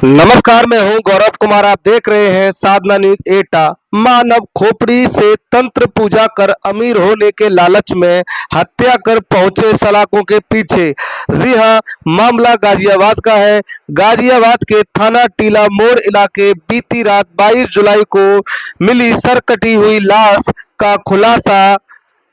नमस्कार, मैं हूं गौरव कुमार। आप देख रहे हैं साधना न्यूज एटा। मानव खोपड़ी से तंत्र पूजा कर अमीर होने के लालच में हत्या कर पहुंचे सलाखों के पीछे। जी हां, मामला गाजियाबाद का है। गाजियाबाद के थाना टीला मोड़ इलाके बीती रात 22 जुलाई को मिली सरकटी हुई लाश का खुलासा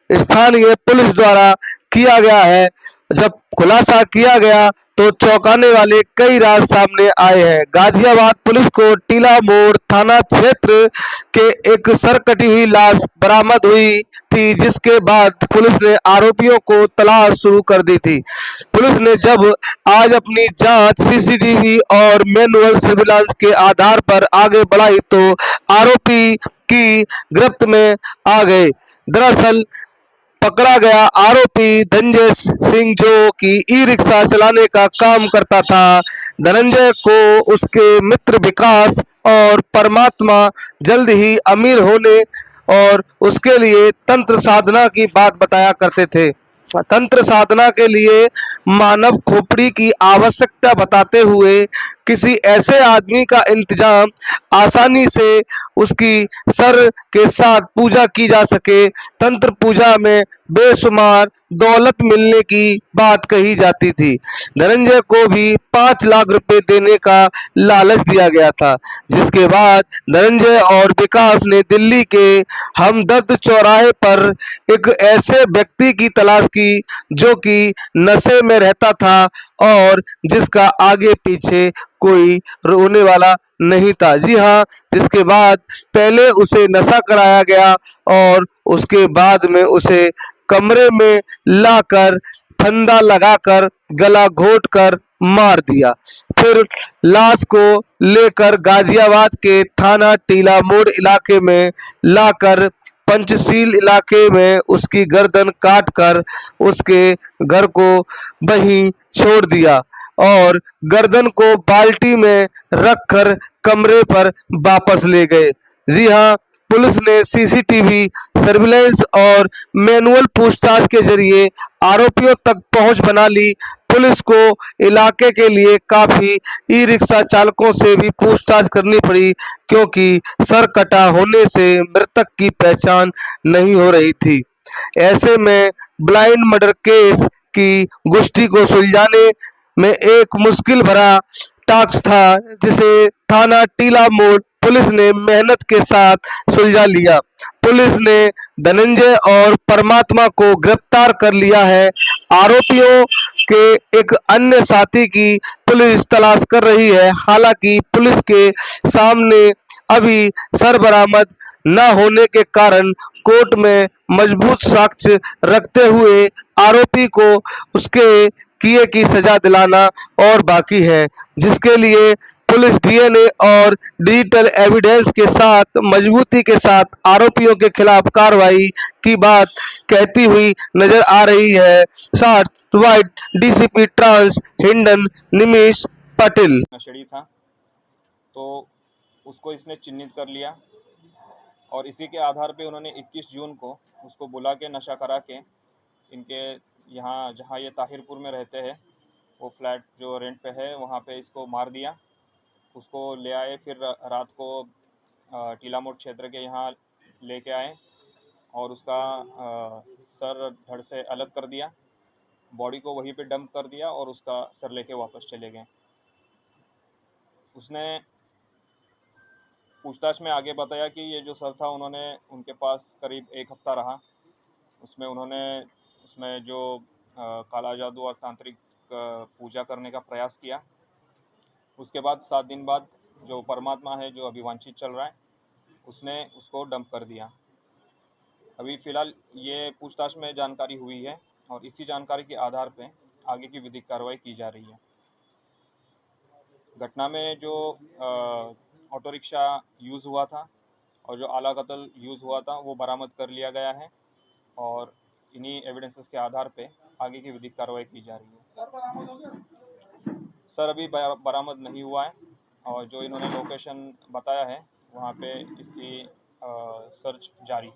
स्थानीय पुलिस द्वारा किया गया है। जब खुलासा किया गया तो चौंकाने वाले कई राज सामने आए हैं। गाजियाबाद पुलिस को टीला मोड़ थाना क्षेत्र के एक सरकटी हुई लाश बरामद हुई थी, जिसके बाद पुलिस ने आरोपियों को तलाश शुरू कर दी थी। पुलिस ने जब आज अपनी जांच सीसीटीवी और मैनुअल सर्विलांस के आधार पर आगे बढ़ाई तो आरोपी की गिरफ्त में आ गए। दरअसल पकड़ा गया आरोपी धनंजय सिंह, जो कि ई रिक्शा चलाने का काम करता था। धनंजय को उसके मित्र विकास और परमात्मा जल्द ही अमीर होने और उसके लिए तंत्र साधना की बात बताया करते थे। तंत्र साधना के लिए मानव खोपड़ी की आवश्यकता बताते हुए किसी ऐसे आदमी का इंतजाम आसानी से उसकी सर के साथ पूजा की जा सके। तंत्र पूजा में बेशुमार दौलत मिलने की बात कही जाती थी। धनंजय को भी 5 लाख रुपए देने का लालच दिया गया था, जिसके बाद धनंजय और विकास ने दिल्ली के हमदर्द चौराहे पर एक ऐसे व्यक्ति की तलाश की जो कि नशे में रहता था और जिसका आगे पीछे कोई रोने वाला नहीं था। जी हाँ, जिसके बाद पहले उसे नशा कराया गया और उसके बाद में उसे कमरे में लाकर फंदा लगाकर गला घोट कर मार दिया। फिर लाश को लेकर गाजियाबाद के थाना टीला मोड़ इलाके में लाकर पंचशील इलाके में उसकी गर्दन काटकर उसके घर को वहीं छोड़ दिया और गर्दन को बाल्टी में रखकर कमरे पर वापस ले गए। जी हाँ, पुलिस ने सीसीटीवी सर्विलांस और मैनुअल पूछताछ के जरिए आरोपियों तक पहुंच बना ली। पुलिस को इलाके के लिए काफी ई रिक्शा चालकों से भी पूछताछ करनी पड़ी, क्योंकि सर कटा होने से मृतक की पहचान नहीं हो रही थी। ऐसे में ब्लाइंड मर्डर केस की गुष्ठी को सुलझाने में एक मुश्किल भरा टास्क था, जिसे थाना टीला मोड़ पुलिस ने मेहनत के साथ सुलझा लिया। पुलिस ने धनंजय और परमात्मा को गिरफ्तार कर लिया है। आरोपियों के एक अन्य साथी की पुलिस तलाश कर रही है। हालांकि पुलिस के सामने अभी सर बरामद न होने के कारण कोर्ट में मजबूत साक्ष्य रखते हुए आरोपी को उसके किए की सजा दिलाना और बाकी है, जिसके लिए पुलिस डीएनए और डिजिटल एविडेंस के साथ मजबूती के साथ आरोपियों के खिलाफ कार्रवाई की बात कहती हुई नजर आ रही है। साथ वाइट डीसीपी ट्रांस हिंडन निमिष पटेल। नशेड़ी था तो उसको इसने चिन्हित कर लिया और इसी के आधार पे उन्होंने 21 जून को उसको बुला के नशा करा के इनके यहाँ जहाँ ये ताहिरपुर में रहते हैं वो फ्लैट जो रेंट पे है वहाँ पे इसको मार दिया। उसको ले आए, फिर रात को टीला मोड़ क्षेत्र के यहाँ लेके आए और उसका सर धड़ से अलग कर दिया, बॉडी को वहीं पे डंप कर दिया और उसका सर लेके वापस चले गए। उसने पूछताछ में आगे बताया कि ये जो सर था उन्होंने उनके पास करीब 1 हफ्ता रहा। उसमें जो काला जादू और तांत्रिक पूजा करने का प्रयास किया। उसके बाद 7 दिन बाद जो परमात्मा है, जो अभी वांछित चल रहा है, उसने उसको डंप कर दिया। अभी फ़िलहाल ये पूछताछ में जानकारी हुई है और इसी जानकारी के आधार पे आगे की विधिक कार्रवाई की जा रही है। घटना में जो ऑटो रिक्शा यूज़ हुआ था और जो आला कत्ल यूज़ हुआ था वो बरामद कर लिया गया है और इन्हीं एविडेंसेस के आधार पे आगे की विधिक कार्रवाई की जा रही है। सर बरामद हो गया? सर अभी बरामद नहीं हुआ है और जो इन्होंने लोकेशन बताया है वहाँ पे इसकी सर्च जारी है।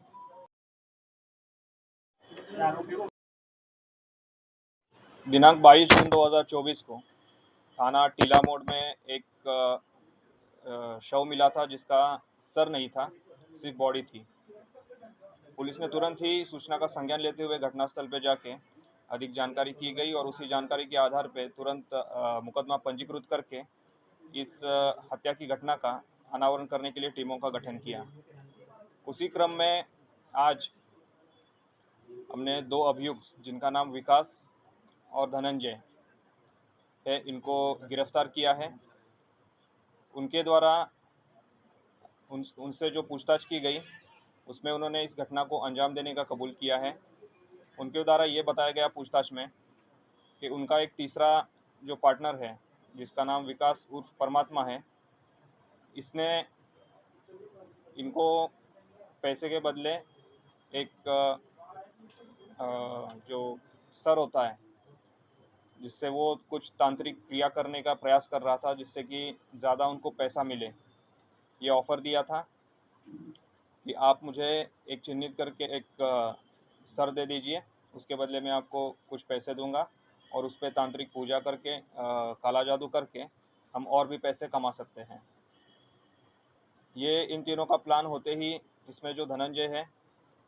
दिनांक 22 जून 2024 को थाना टीला मोड़ में एक शव मिला था जिसका सर नहीं था, सिर्फ बॉडी थी। पुलिस ने तुरंत ही सूचना का संज्ञान लेते हुए घटनास्थल पर जाके अधिक जानकारी की गई और उसी जानकारी के आधार पर तुरंत मुकदमा पंजीकृत करके इस हत्या की घटना का अनावरण करने के लिए टीमों का गठन किया। उसी क्रम में आज हमने 2 अभियुक्त जिनका नाम विकास और धनंजय है, इनको गिरफ्तार किया है। उनके द्वारा उनसे जो पूछताछ की गई उसमें उन्होंने इस घटना को अंजाम देने का कबूल किया है। उनके द्वारा ये बताया गया पूछताछ में कि उनका एक तीसरा जो पार्टनर है जिसका नाम विकास उर्फ परमात्मा है, इसने इनको पैसे के बदले एक जो सर होता है जिससे वो कुछ तांत्रिक क्रिया करने का प्रयास कर रहा था जिससे कि ज़्यादा उनको पैसा मिले, ये ऑफ़र दिया था कि आप मुझे एक चिन्हित करके एक सर दे दीजिए, उसके बदले में आपको कुछ पैसे दूंगा और उस पर तांत्रिक पूजा करके काला जादू करके हम और भी पैसे कमा सकते हैं। ये इन तीनों का प्लान होते ही इसमें जो धनंजय है,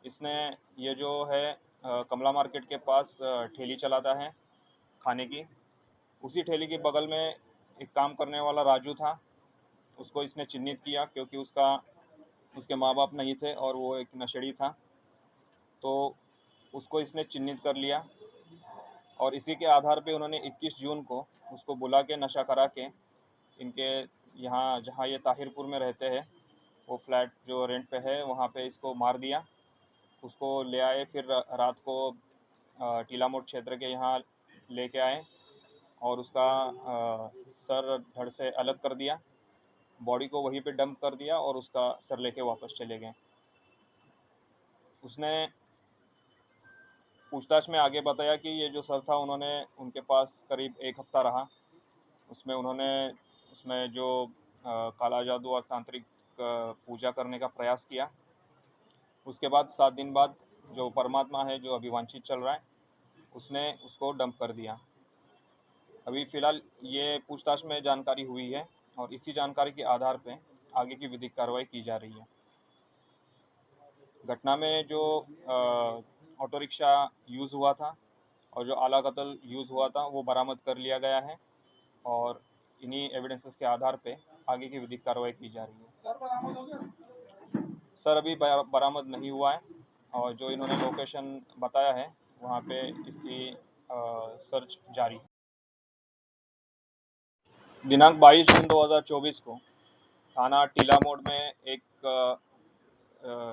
इसने ये जो है कमला मार्केट के पास ठेली चलाता है खाने की, उसी ठेली के बगल में एक काम करने वाला राजू था, उसको इसने चिन्हित किया क्योंकि उसके माँ बाप नहीं थे और वो एक नशेड़ी था, तो उसको इसने चिन्हित कर लिया और इसी के आधार पे उन्होंने 21 जून को उसको बुला के नशा करा के इनके यहाँ जहाँ ये ताहिरपुर में रहते हैं वो फ्लैट जो रेंट पे है वहाँ पे इसको मार दिया। उसको ले आए, फिर रात को टीला मोड़ क्षेत्र के यहाँ लेके आए और उसका सर धड़ से अलग कर दिया, बॉडी को वहीं पे डंप कर दिया और उसका सर लेके वापस चले गए। उसने पूछताछ में आगे बताया कि ये जो सर था उन्होंने उनके पास करीब 1 हफ्ता रहा, उसमें जो काला जादू और तांत्रिक पूजा करने का प्रयास किया। उसके बाद 7 दिन बाद जो परमात्मा है जो अभी वांछित चल रहा है उसने उसको डंप कर दिया। अभी फ़िलहाल ये पूछताछ में जानकारी हुई है और इसी जानकारी के आधार पे आगे की विधिक कार्रवाई की जा रही है। घटना में जो ऑटो रिक्शा यूज़ हुआ था और जो आला कत्ल यूज़ हुआ था वो बरामद कर लिया गया है और इन्हीं एविडेंसेस के आधार पे आगे की विधिक कार्रवाई की जा रही है। सर बरामद हो गया? सर अभी बरामद नहीं हुआ है और जो इन्होंने लोकेशन बताया है वहाँ पे इसकी सर्च जारी है। दिनांक 22 जून 2024 को थाना टीला मोड़ में एक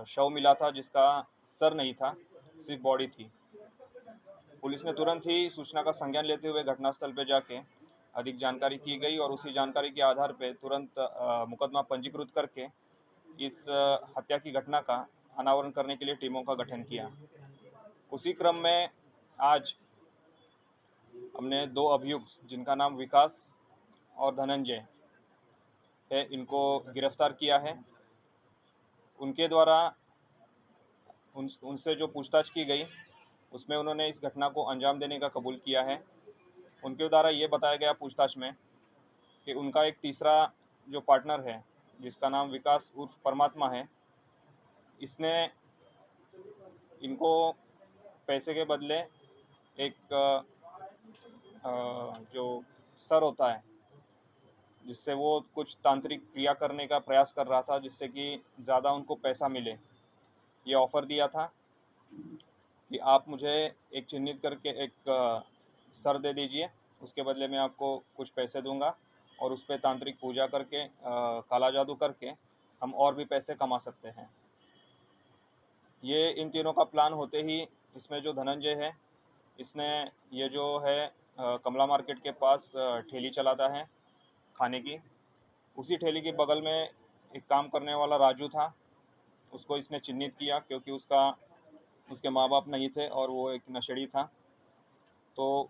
शव मिला था जिसका सर नहीं था, सिर्फ बॉडी थी। पुलिस ने तुरंत ही सूचना का संज्ञान लेते हुए घटनास्थल पर जाके अधिक जानकारी की गई और उसी जानकारी के आधार पर तुरंत मुकदमा पंजीकृत करके इस हत्या की घटना का अनावरण करने के लिए टीमों का गठन किया। उसी क्रम में आज हमने 2 अभियुक्त जिनका नाम विकास और धनंजय है, इनको गिरफ्तार किया है। उनके द्वारा उनसे जो पूछताछ की गई उसमें उन्होंने इस घटना को अंजाम देने का कबूल किया है। उनके द्वारा ये बताया गया पूछताछ में कि उनका एक तीसरा जो पार्टनर है जिसका नाम विकास उर्फ परमात्मा है, इसने इनको पैसे के बदले एक जो सर होता है जिससे वो कुछ तांत्रिक क्रिया करने का प्रयास कर रहा था जिससे कि ज़्यादा उनको पैसा मिले, ये ऑफ़र दिया था कि आप मुझे एक चिन्हित करके एक सर दे दीजिए, उसके बदले में आपको कुछ पैसे दूंगा और उस पर तांत्रिक पूजा करके काला जादू करके हम और भी पैसे कमा सकते हैं। ये इन तीनों का प्लान होते ही इसमें जो धनंजय है, इसने ये जो है कमला मार्केट के पास ठेली चलाता है खाने की, उसी ठेली के बगल में एक काम करने वाला राजू था, उसको इसने चिन्हित किया क्योंकि उसके माँ बाप नहीं थे और वो एक नशेड़ी था, तो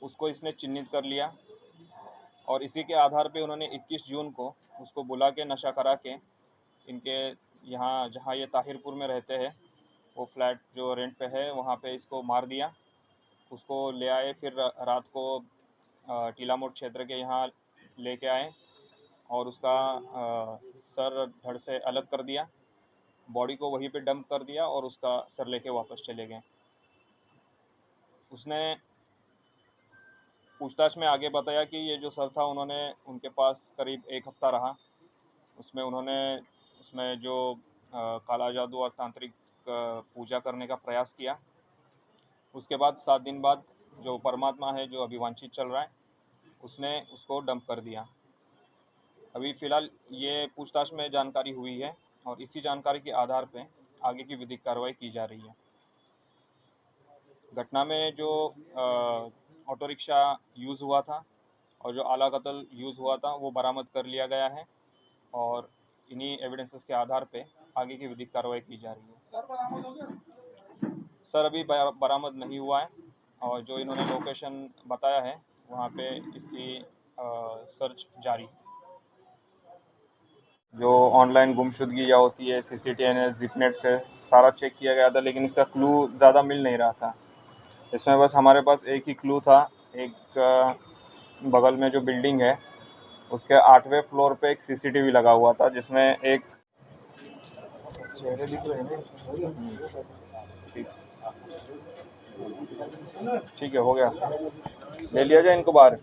उसको इसने चिन्हित कर लिया और इसी के आधार पे उन्होंने 21 जून को उसको बुला के नशा करा के इनके यहाँ जहाँ ये ताहिरपुर में रहते हैं वो फ्लैट जो रेंट पे है वहाँ पे इसको मार दिया। उसको ले आए, फिर रात को टीला मोड़ क्षेत्र के यहाँ लेके आए और उसका सर धड़ से अलग कर दिया, बॉडी को वहीं पे डंप कर दिया और उसका सर लेके वापस चले गए। उसने पूछताछ में आगे बताया कि ये जो सर था उन्होंने उनके पास करीब 1 हफ्ता रहा। उसमें जो काला जादू और तांत्रिक पूजा करने का प्रयास किया। उसके बाद 7 दिन बाद जो परमात्मा है, जो अभी वांछित चल रहा है, उसने उसको डंप कर दिया। अभी फ़िलहाल ये पूछताछ में जानकारी हुई है और इसी जानकारी के आधार पे आगे की विधिक कार्रवाई की जा रही है। घटना में जो ऑटो रिक्शा यूज़ हुआ था और जो आला कत्ल यूज़ हुआ था वो बरामद कर लिया गया है और इन्हीं एविडेंसेस के आधार पे आगे की विधिक कार्रवाई की जा रही है। सर बरामद हो गया? सर अभी बरामद नहीं हुआ है और जो इन्होंने लोकेशन बताया है वहाँ पे इसकी सर्च जारी है। जो ऑनलाइन गुमशुदगी या होती है, CCTV जिपनेट से सारा चेक किया गया था, लेकिन इसका क्लू ज़्यादा मिल नहीं रहा था। इसमें बस हमारे पास एक ही क्लू था। एक बगल में जो बिल्डिंग है उसके 8वें फ्लोर पे एक CCTV लगा हुआ था, जिसमें एक चेहरे दिख रहे हैं। ठीक है, हो गया, ले लिया जाए इनको बाहर।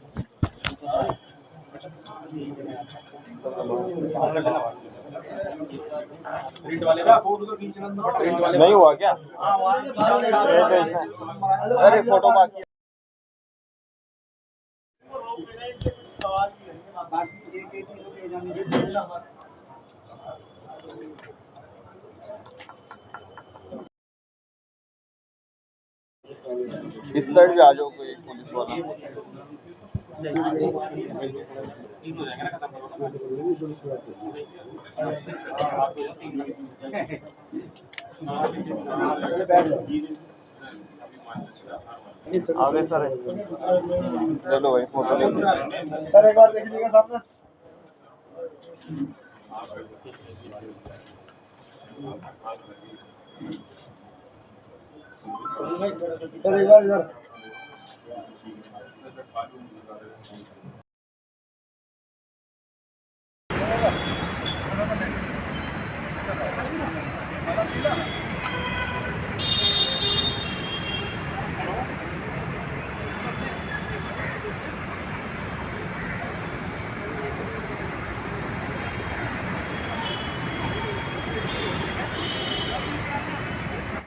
नहीं हुआ क्या? अरे फोटो बाकी इस साइड भी आ जाओ कोई पुलिस वाला। आगे सर ले लो भाई, फोटो ले लो। सर एक बार देख लीजिएगा सामने। सर एक बार इधर।